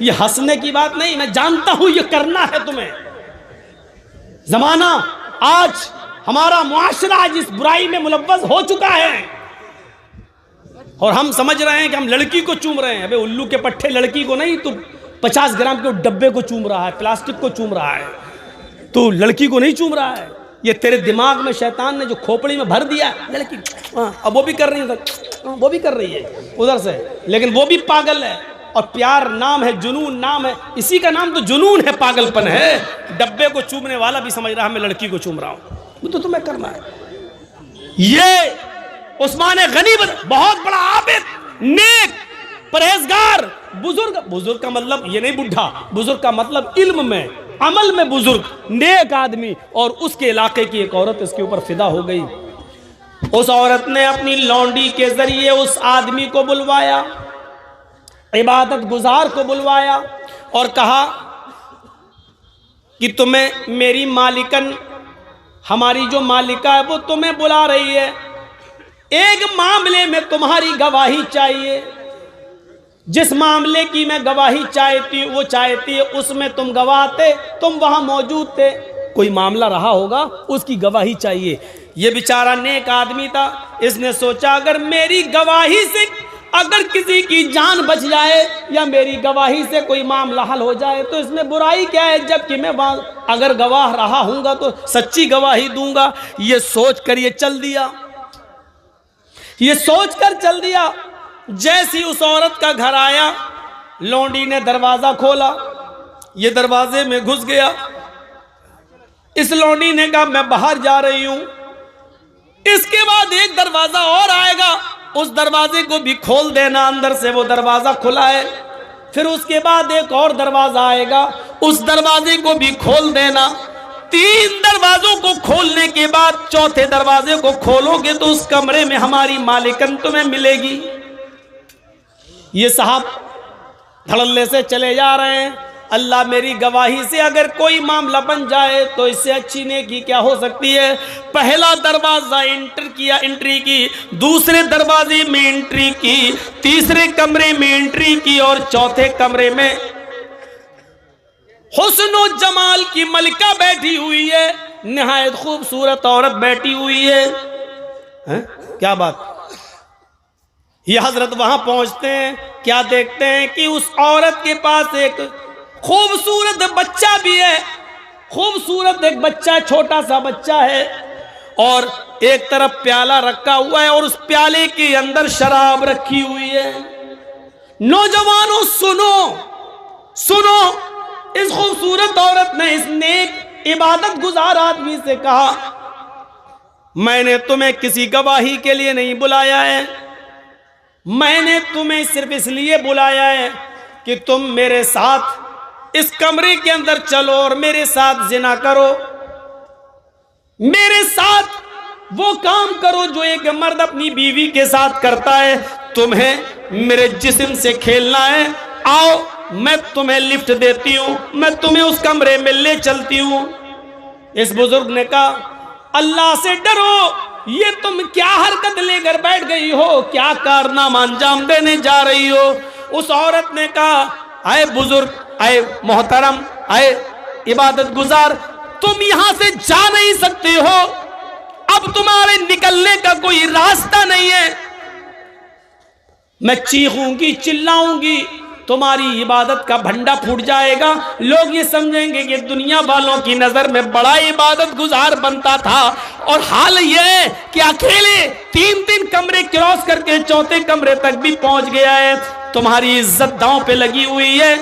ये हंसने की बात नहीं, मैं जानता हूं ये करना है तुम्हें। जमाना आज, हमारा मुआशरा आज इस बुराई में मुलव्वस हो चुका है और हम समझ रहे हैं कि हम लड़की को चूम रहे हैं। अबे उल्लू के पट्टे, लड़की को नहीं, तू 50 ग्राम के डब्बे को चूम रहा है, प्लास्टिक को चूम रहा है, तू लड़की को नहीं चूम रहा है। ये तेरे दिमाग में शैतान ने जो खोपड़ी में भर दिया लड़की, अब वो भी कर रही है। वो भी कर रही है उधर से, लेकिन वो भी पागल है। और प्यार नाम है, जुनून नाम है, इसी का नाम तो जुनून है, पागलपन है। डब्बे को चूमने वाला भी समझ रहा है मैं लड़की को चूम रहा हूं, वो तो तुम्हें करना है। ये उस्मान गनी बहुत बड़ा आबिद, नेक, परहेजगार, बुजुर्ग। बुजुर्ग का मतलब ये नहीं बुढ़ा, बुजुर्ग का मतलब इल्म में, अमल में बुजुर्ग, नेक आदमी। और उसके इलाके की एक औरत इसके ऊपर फिदा हो गई। उस औरत ने अपनी लौंडी के जरिए उस आदमी को बुलवाया, इबादत गुजार को बुलवाया और कहा कि तुम्हें मेरी मालिकन, हमारी जो मालिका है वो तुम्हें बुला रही है, एक मामले में तुम्हारी गवाही चाहिए। जिस मामले की मैं गवाही चाहती है उसमें तुम गवाह थे, तुम वहां मौजूद थे, कोई मामला रहा होगा उसकी गवाही चाहिए। ये बेचारा नेक आदमी था, इसने सोचा अगर मेरी गवाही से अगर किसी की जान बच जाए या मेरी गवाही से कोई मामला हल हो जाए तो इसमें बुराई क्या है, जबकि मैं वहां अगर गवाह रहा हूंगा तो सच्ची गवाही दूंगा। ये सोचकर ये चल दिया, ये सोचकर चल दिया। जैसी उस औरत का घर आया, लौंडी ने दरवाजा खोला, ये दरवाजे में घुस गया। इस लौंडी ने कहा मैं बाहर जा रही हूं। इसके बाद एक दरवाजा और आएगा, उस दरवाजे को भी खोल देना, अंदर से वो दरवाजा खुला है। फिर उसके बाद एक और दरवाजा आएगा, उस दरवाजे को भी खोल देना। 3 दरवाजों को खोलने के बाद चौथे दरवाजे को खोलोगे तो उस कमरे में हमारी मालिकन तुम्हें मिलेगी। ये साहब धड़ल्ले से चले जा रहे हैं। अल्लाह मेरी गवाही से अगर कोई मामला बन जाए तो इससे अच्छी नेकी क्या हो सकती है। पहला दरवाजा एंट्री की, दूसरे दरवाजे में एंट्री की, तीसरे कमरे में एंट्री की और चौथे कमरे में हुस्न और जमाल की मलिका बैठी हुई है, निहायत खूबसूरत औरत बैठी हुई है। क्या बात। ये हजरत वहां पहुंचते हैं, क्या देखते हैं कि उस औरत के पास एक खूबसूरत बच्चा भी है। खूबसूरत एक बच्चा, छोटा सा बच्चा है, और एक तरफ प्याला रखा हुआ है और उस प्याले के अंदर शराब रखी हुई है। नौजवानों सुनो सुनो, इस खूबसूरत औरत ने इस नेक इबादत गुजार आदमी से कहा मैंने तुम्हें किसी गवाही के लिए नहीं बुलाया है, मैंने तुम्हें सिर्फ इसलिए बुलाया है कि तुम मेरे साथ इस कमरे के अंदर चलो और मेरे साथ जिना करो, मेरे साथ वो काम करो जो एक मर्द अपनी बीवी के साथ करता है। तुम्हें मेरे जिस्म से खेलना है, आओ मैं तुम्हें लिफ्ट देती हूं, मैं तुम्हें उस कमरे में ले चलती हूं। इस बुजुर्ग ने कहा अल्लाह से डरो, ये तुम क्या हरकत लेकर बैठ गई हो, क्या कारनामा अंजाम देने जा रही हो। उस औरत ने कहा आए बुजुर्ग, आए मोहतरम, आए इबादत गुजार, तुम यहां से जा नहीं सकते हो, अब तुम्हारे निकलने का कोई रास्ता नहीं है। मैं चीखूंगी, चिल्लाऊंगी, तुम्हारी इबादत का भंडा फूट जाएगा, लोग ये समझेंगे कि दुनिया वालों की नजर में बड़ा इबादत गुजार बनता था, और हाल ये है कि अकेले 3 कमरे क्रॉस करके चौथे कमरे तक भी पहुंच गया है। तुम्हारी इज्जत दांव पे लगी हुई है।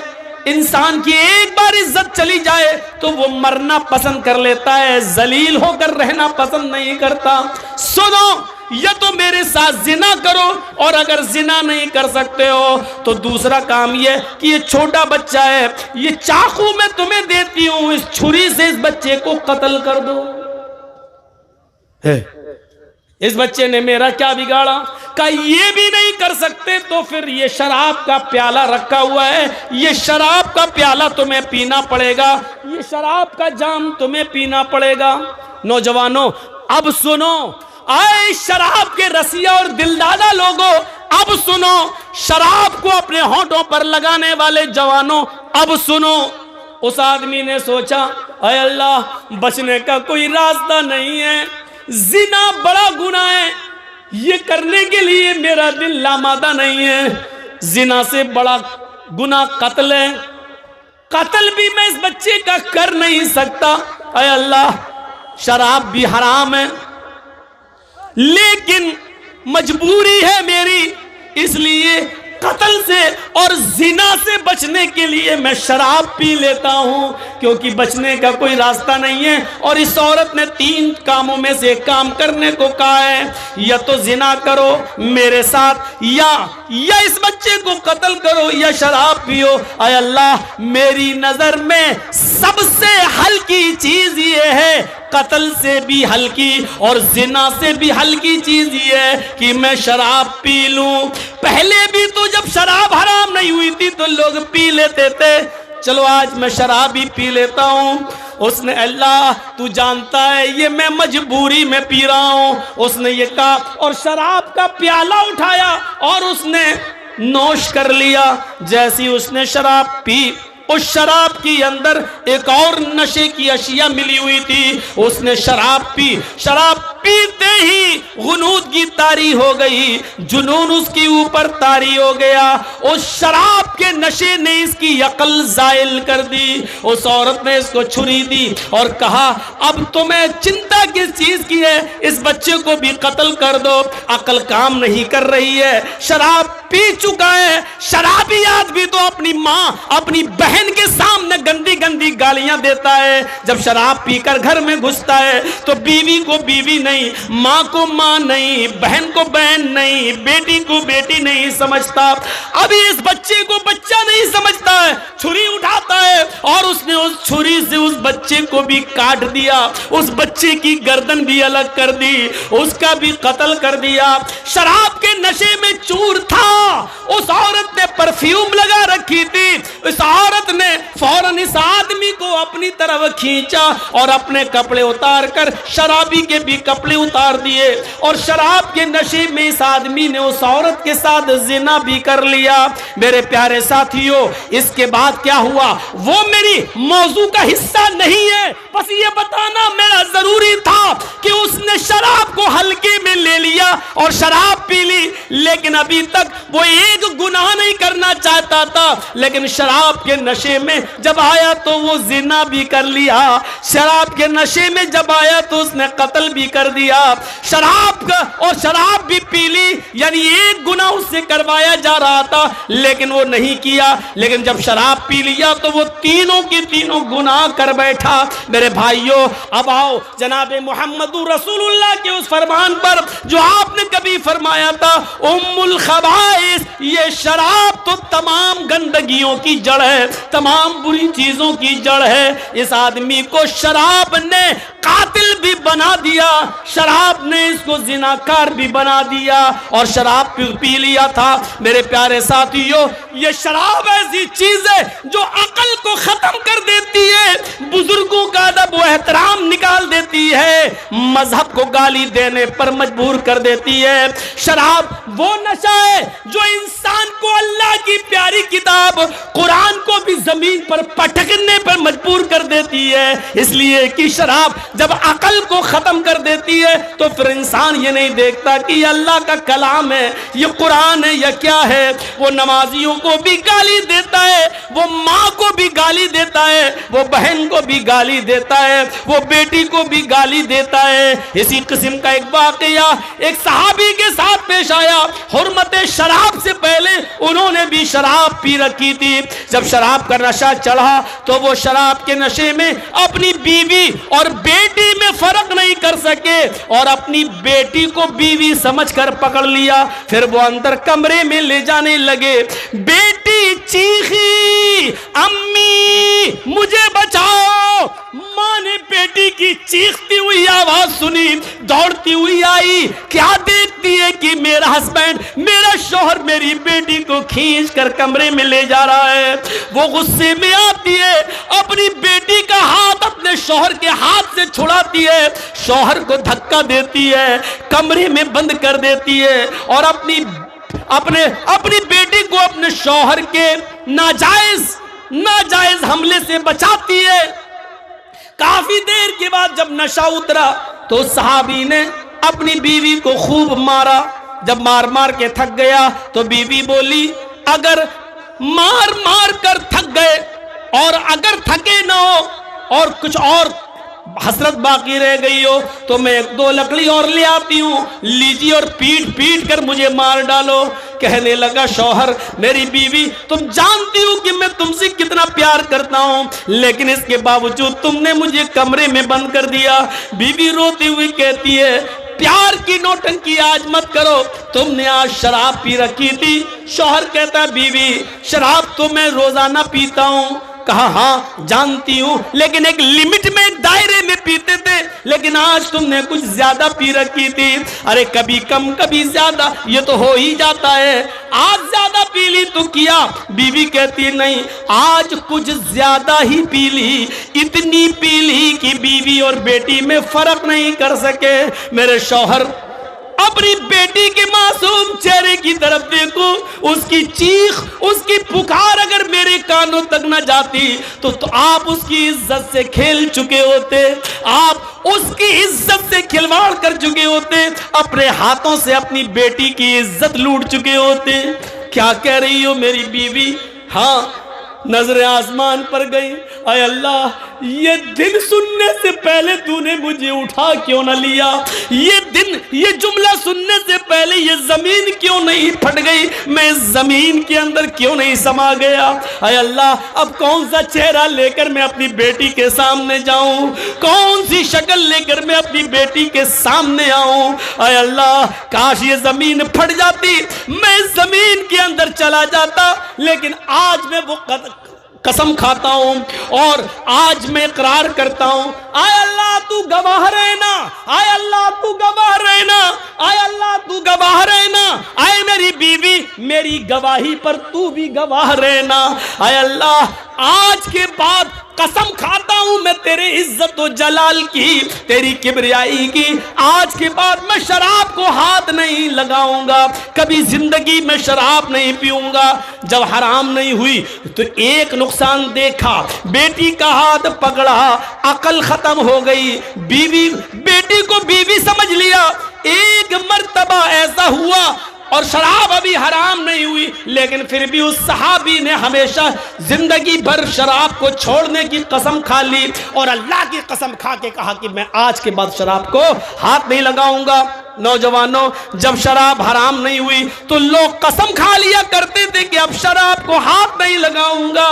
इंसान की एक बार इज्जत चली जाए तो वो मरना पसंद कर लेता है, जलील होकर रहना पसंद नहीं करता। सुनो, या तो मेरे साथ जिना करो, और अगर जिना नहीं कर सकते हो तो दूसरा काम ये कि ये छोटा बच्चा है, ये चाकू मैं तुम्हें देती हूं, इस छुरी से इस बच्चे को कत्ल कर दो। इस बच्चे ने मेरा क्या बिगाड़ा। का ये भी नहीं कर सकते तो फिर ये शराब का प्याला रखा हुआ है, ये शराब का प्याला तुम्हें पीना पड़ेगा, ये शराब का जाम तुम्हें पीना पड़ेगा। नौजवानों अब सुनो, आए शराब के रसिया और दिलदादा लोगों, अब सुनो, शराब को अपने होंठों पर लगाने वाले जवानों अब सुनो। उस आदमी ने सोचा अय अल्लाह, बचने का कोई रास्ता नहीं है, जिना बड़ा गुनाह है, ये करने के लिए मेरा दिल लामादा नहीं है। जिना से बड़ा गुनाह कत्ल है, कत्ल भी मैं इस बच्चे का कर नहीं सकता। अय अल्लाह, शराब भी हराम है, लेकिन मजबूरी है मेरी, इसलिए कत्ल से और जिना से बचने के लिए मैं शराब पी लेता हूं, क्योंकि बचने का कोई रास्ता नहीं है। और इस औरत ने 3 कामों में से एक काम करने को कहा है, या तो जिना करो मेरे साथ, या इस बच्चे को कत्ल करो, या शराब पियो। आय अल्लाह, मेरी नजर में सबसे हल्की चीज ये है, कत्ल से भी हल्की और जिना से भी हल्की चीज ये है कि मैं शराब पी लूं। पहले भी तो जब शराब हराम नहीं हुई थी तो लोग पी लेते थे, चलो आज मैं शराब ही पी लेता हूं। उसने, अल्लाह तू जानता है ये मैं मजबूरी में पी रहा हूं, उसने ये कहा और शराब का प्याला उठाया और उसने नोश कर लिया। जैसी उसने शराब पी, उस शराब के अंदर एक और नशे की अशिया मिली हुई थी। उसने शराब पी, शराब पीते ही गुनूद की तारी हो गई, जुनून उसके ऊपर तारी हो गया। उस शराब के नशे ने इसकी अकल जायल कर दी। उस औरत ने इसको छुरी दी और कहा, अब तुम्हें चिंता किस चीज की है, इस बच्चे को भी कत्ल कर दो। अकल काम नहीं कर रही है, शराब पी चुका है। शराबी आदमी तो अपनी माँ, अपनी बहन के सामने गंदी गंदी गालियां देता है। जब शराब पीकर घर में घुसता है तो बीवी को बीवी नहीं, माँ को माँ नहीं, बहन को बहन नहीं, बेटी को बेटी नहीं समझता। अभी इस बच्चे को बच्चा नहीं समझता है, छुरी उठाता है और उसने उस छुरी से उस बच्चे को भी काट दिया, उस बच्चे की गर्दन भी अलग कर दी, उसका भी कत्ल कर दिया। शराब के नशे में चूर था। उस औरत ने परफ्यूम लगा रखी थी, उस औरत ने फौरन इस आदमी को अपनी तरफ खींचा और अपने कपड़े उतार कर शराबी के भी कपड़े उतार दिए और शराब के नशे में इस आदमी ने उस औरत के साथ जिना भी कर लिया। मेरे प्यारे साथियों, इसके बाद क्या हुआ वो मेरी मौजू का हिस्सा नहीं है, बस ये बताना मेरा जरूरी था कि उसने शराब को हल्के में ले लिया और शराब पी ली, लेकिन अभी तक वो एक गुनाह नहीं करना चाहता था। लेकिन शराब के नशे में जब आया तो वो जिना भी कर लिया, शराब के नशे में जब आया तो उसने कत्ल भी कर दिया, शराब का और शराब भी पी ली, यानी एक गुनाह उससे करवाया जा रहा था लेकिन वो नहीं किया। लेकिन जब शराब पी लिया तो वो तीनों की तीनों गुनाह कर बैठा। मेरे भाइयों, अब आओ जनाबे मुहम्मदुर रसूलुल्लाह के उस फरमान पर जो आपने कभी फरमाया था, उम्मुल खबाइस, ये शराब तो तमाम गंदगियों की जड़ है, तमाम बुरी चीजों की जड़ है। इस आदमी को शराब ने कातिल भी बना दिया, शराब ने इसको जिनाकार भी बना दिया और शराब पी लिया था। मेरे प्यारे साथियों, ये शराब ऐसी चीज है जो अकल को खत्म कर देती है, बुजुर्गों का अदब व एहतराम निकाल देती है, मजहब को गाली देने पर मजबूर कर देती है। शराब वो नशा है जो इंसान को अल्लाह की प्यारी किताब कुरान को भी जमीन पर पटकने पर मजबूर कर देती है, इसलिए कि शराब जब अकल को खत्म कर देती है तो फिर इंसान ये नहीं देखता कि ये अल्लाह का कलाम है, ये कुरान है या क्या है। वो नमाजियों को भी गाली देता है, वो माँ को भी गाली देता है, वो बहन को भी गाली देता है, वो बेटी को भी गाली देता है। इसी किस्म का एक वाकया एक सहाबी के साथ पेश आया। हुर्मत शराब से पहले उन्होंने भी शराब पी रखी थी। जब शराब का नशा चढ़ा तो वो शराब के नशे में अपनी बीवी और बेटी में फर्क नहीं कर सके और अपनी बेटी को बीवी समझकर पकड़ लिया। फिर वो अंदर कमरे में ले जाने लगे। बेटी चीखी, अम्मी मुझे बचाओ। माँ ने बेटी की चीखती हुई आवाज सुनी, दौड़ती हुई आई, क्या देखती है कि मेरा हस्बैंड, मेरा शौहर मेरी बेटी को खींच कर कमरे में ले जा रहा है। वो गुस्से में आती है, अपनी बेटी का हाथ अपने शौहर के हाथ से छुड़ाती है, शौहर को धक्का देती है, कमरे में बंद कर देती है और अपनी बेटी को अपने शौहर के नाजायज हमले से बचाती है। काफी देर के बाद जब नशा उतरा तो सहाबी ने अपनी बीवी को खूब मारा। जब मार मार के थक गया तो बीवी बोली, अगर मार मार कर थक गए और अगर थके ना हो और कुछ और हसरत बाकी रह गई हो तो मैं 1-2 लकड़ी और ले आती हूँ, लीजिए और पीट पीट कर मुझे मार डालो। कहने लगा शौहर, मेरी बीवी, तुम जानती हो कि मैं तुमसे कितना प्यार करता हूँ, लेकिन इसके बावजूद तुमने मुझे कमरे में बंद कर दिया। बीवी रोती हुई कहती है, प्यार की नौटंकी आज मत करो, तुमने आज शराब पी रखी थी। शौहर कहता, बीवी शराब तो मैं रोजाना पीता हूँ। कहा हाँ जानती हूं, लेकिन एक लिमिट में, एक दायरे में पीते थे, लेकिन आज तुमने कुछ ज्यादा पी रखी थी। अरे कभी कम कभी ज्यादा, ये तो हो ही जाता है, आज ज्यादा पी ली तो किया। बीवी कहती नहीं, आज कुछ ज्यादा ही पी ली, इतनी पी ली कि बीवी और बेटी में फर्क नहीं कर सके। मेरे शौहर, अपनी बेटी के मासूम चेहरे की तरफ देखो, उसकी चीख, उसकी पुकार अगर मेरे कानों तक न जाती तो आप उसकी इज्जत से खेल चुके होते, आप उसकी इज्जत से खिलवाड़ कर चुके होते, अपने हाथों से अपनी बेटी की इज्जत लूट चुके होते। क्या कह रही हो मेरी बीवी? हाँ, नजरें आसमान पर गई। अय अल्लाह, ये दिन सुनने से पहले तूने मुझे उठा क्यों न लिया? ये दिन, ये जुमला सुनने से पहले ये जमीन क्यों नहीं फट गई? मैं जमीन के अंदर क्यों नहीं समा गया? अय अल्लाह, अब कौन सा चेहरा लेकर मैं अपनी बेटी के सामने जाऊं? कौन सी शक्ल लेकर मैं अपनी बेटी के सामने आऊं? अय अल्लाह, काश ये जमीन फट जाती, मैं जमीन के अंदर चला जाता, लेकिन आज मैं वो कसम खाता हूं और आज मैं इकरार करता हूं। आय अल्लाह तू गवाह रहना, आय अल्लाह तू गवाह रहना, आय अल्लाह तू गवाह रहना, आय मेरी बीवी, मेरी गवाही पर तू भी गवाह रहना। आय अल्लाह, आज के बाद कसम खाता हूं मैं तेरे इज्जत और जलाल की, तेरी किबरियाई की, आज के बाद मैं शराब को हाथ नहीं लगाऊंगा, कभी जिंदगी में शराब नहीं पीऊंगा। जब हराम नहीं हुई तो एक नुकसान देखा, बेटी का हाथ पकड़ा, अकल खत्म हो गई, बीवी, बेटी को बीवी समझ लिया। एक मर्तबा ऐसा हुआ और शराब अभी हराम नहीं हुई, लेकिन फिर भी उस सहाबी ने हमेशा जिंदगी भर शराब को छोड़ने की कसम खा ली और अल्लाह की कसम खा के कहा कि मैं आज के बाद शराब को हाथ नहीं लगाऊंगा। नौजवानों, जब शराब हराम नहीं हुई तो लोग कसम खा लिया करते थे कि अब शराब को हाथ नहीं लगाऊंगा।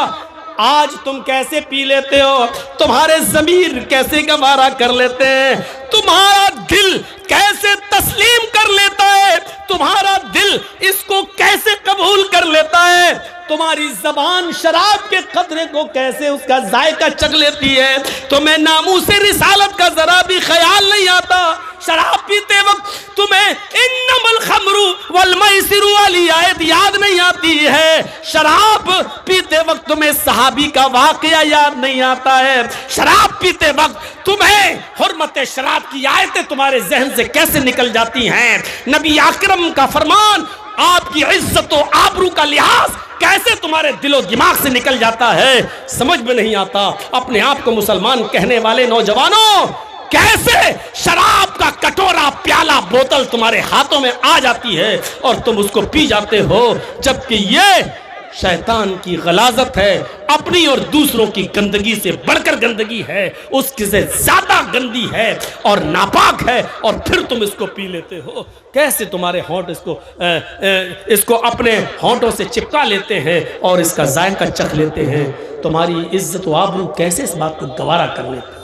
आज तुम कैसे पी लेते हो? तुम्हारे ज़मीर कैसे गवारा कर लेते हैं? तुम्हारा दिल कैसे तस्लीम कर लेता है? तुम्हारा दिल इसको कैसे कबूल कर लेता है? तुम्हारी जबान शराब के कतरे को कैसे उसका जायका चख लेती है? तुम्हें नामूसे रिसालत का जरा भी ख्याल नहीं आता। शराब पीते वक्त तुम्हें इन्नमल खमरू वल मैसिरु वाली आयत याद नहीं आती है। शराब पीते वक्त तुम्हें सहाबी का वाकया याद नहीं आता है। शराब पीते वक्त तुम्हें हुर्मत शराब की आयतें तुम्हारे जहन से कैसे निकल जाती हैं। नबी अकरम का फरमान, आपकी इज्जत और आबरू का लिहाज कैसे तुम्हारे दिलो दिमाग से निकल जाता है, समझ में नहीं आता। अपने आप को मुसलमान कहने वाले नौजवानों, कैसे शराब का कटोरा, प्याला, बोतल तुम्हारे हाथों में आ जाती है और तुम उसको पी जाते हो, जबकि ये शैतान की गलाजत है, अपनी और दूसरों की गंदगी से बढ़कर गंदगी है, उसकी से ज्यादा गंदी है और नापाक है, और फिर तुम इसको पी लेते हो। कैसे तुम्हारे होंठ इसको अपने होंठों से चिपका लेते हैं और इसका जायका चख लेते हैं। तुम्हारी इज्जत व आबरू कैसे इस बात को गवारा कर लेते हैं।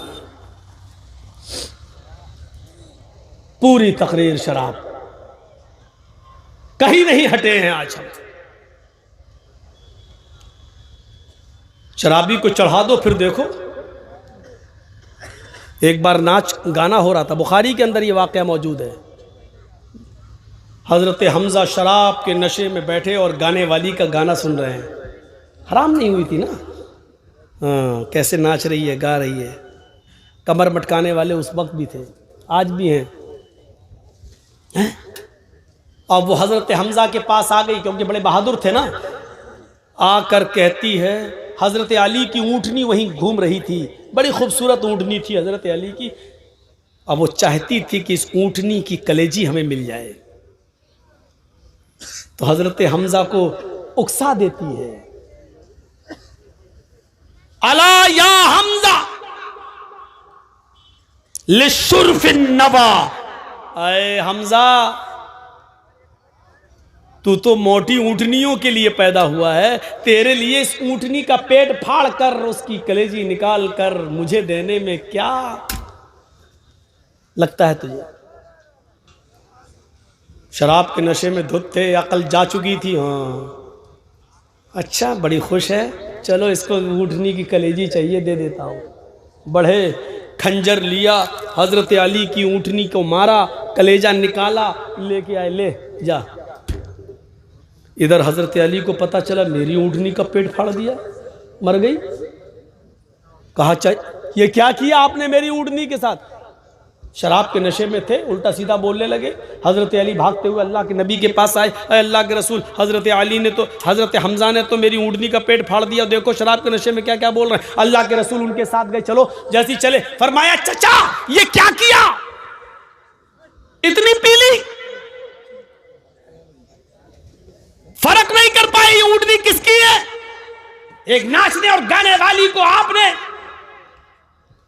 पूरी तकरीर शराब, कहीं नहीं हटे हैं आज हम। शराबी को चढ़ा दो, फिर देखो। एक बार नाच गाना हो रहा था, बुखारी के अंदर ये वाक़या मौजूद है। हजरत हमजा शराब के नशे में बैठे और गाने वाली का गाना सुन रहे हैं। हराम नहीं हुई थी ना। हाँ, कैसे नाच रही है, गा रही है। कमर मटकाने वाले उस वक्त भी थे, आज भी हैं। अब वो हजरत हमजा के पास आ गई, क्योंकि बड़े बहादुर थे ना। आकर कहती है, हजरत अली की ऊँटनी वहीं घूम रही थी, बड़ी खूबसूरत ऊँटनी थी हजरत अली की। अब वो चाहती थी कि इस ऊँटनी की कलेजी हमें मिल जाए, तो हजरत हमजा को उकसा देती है, अला या हमजा, लिशुर्फिन नवा। अरे हमजा, तू तो मोटी ऊँटनियों के लिए पैदा हुआ है, तेरे लिए इस ऊँटनी का पेट फाड़ कर उसकी कलेजी निकाल कर मुझे देने में क्या लगता है तुझे? शराब के नशे में धुत थे, अकल जा चुकी थी। हाँ अच्छा, बड़ी खुश है, चलो इसको ऊँटनी की कलेजी चाहिए, दे देता हूँ। बढ़े, खंजर लिया, हजरत अली की ऊँटनी को मारा, कलेजा निकाला, लेके आए, ले जा। इधर हजरत अली को पता चला मेरी ऊँटनी का पेट फाड़ दिया, मर गई। कहा चाहिए ये क्या किया आपने मेरी ऊँटनी के साथ? शराब के नशे में थे, उल्टा सीधा बोलने लगे। हजरत अली भागते हुए अल्लाह के नबी के पास आए, अल्लाह के रसूल, हजरत अली ने तो, हजरत हमजा ने तो मेरी ऊँटनी का पेट फाड़ दिया, देखो शराब के नशे में क्या क्या बोल रहे हैं। अल्लाह के रसूल उनके साथ गए, चलो। जैसी चले, फरमाया चचा ये क्या किया, इतनी पीली, फर्क नहीं कर पाई ऊँटनी किसकी है। एक नाचने और गाने वाली को आपने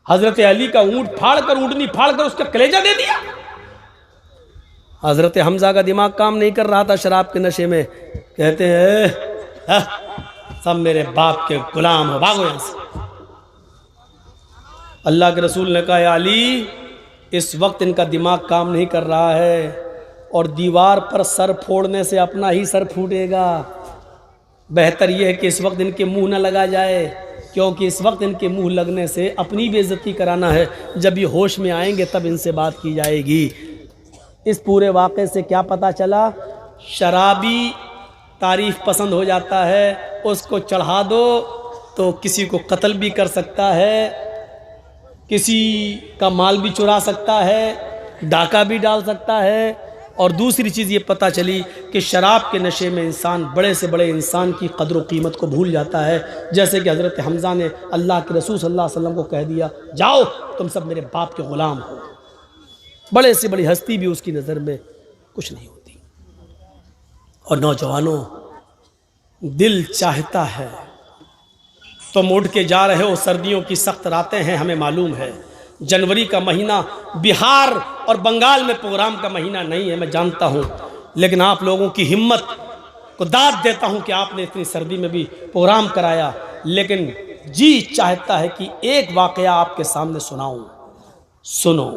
हजरत अली का ऊँट फाड़कर, ऊँटनी फाड़कर उसका कलेजा दे दिया। हजरत हमजा का दिमाग काम नहीं कर रहा था शराब के नशे में। कहते हैं सब मेरे बाप के गुलाम हो, भागो यहां से। अल्लाह के रसूल ने कहा, अली इस वक्त इनका दिमाग काम नहीं कर रहा है और दीवार पर सर फोड़ने से अपना ही सर फूटेगा। बेहतर यह है कि इस वक्त इनके मुंह न लगा जाए, क्योंकि इस वक्त इनके मुंह लगने से अपनी बेइज्जती कराना है। जब ये होश में आएंगे तब इनसे बात की जाएगी। इस पूरे वाक़े से क्या पता चला? शराबी तारीफ़ पसंद हो जाता है, उसको चढ़ा दो तो किसी को कत्ल भी कर सकता है, किसी का माल भी चुरा सकता है, डाका भी डाल सकता है। और दूसरी चीज़ ये पता चली कि शराब के नशे में इंसान बड़े से बड़े इंसान की कदर व कीमत को भूल जाता है। जैसे कि हज़रत हमज़ा ने अल्लाह के रसूल सल्लल्लाहु अलैहि वसल्लम को कह दिया, जाओ तुम सब मेरे बाप के ग़ुलाम हो। बड़े से बड़ी हस्ती भी उसकी नज़र में कुछ नहीं होती। और नौजवानों, दिल चाहता है तुम उठ के जा रहे हो, सर्दियों की सख्त रातें हैं, हमें मालूम है। जनवरी का महीना बिहार और बंगाल में प्रोग्राम का महीना नहीं है, मैं जानता हूँ, लेकिन आप लोगों की हिम्मत को दाद देता हूँ कि आपने इतनी सर्दी में भी प्रोग्राम कराया। लेकिन जी चाहता है कि एक वाक़या आपके सामने सुनाऊँ, सुनो।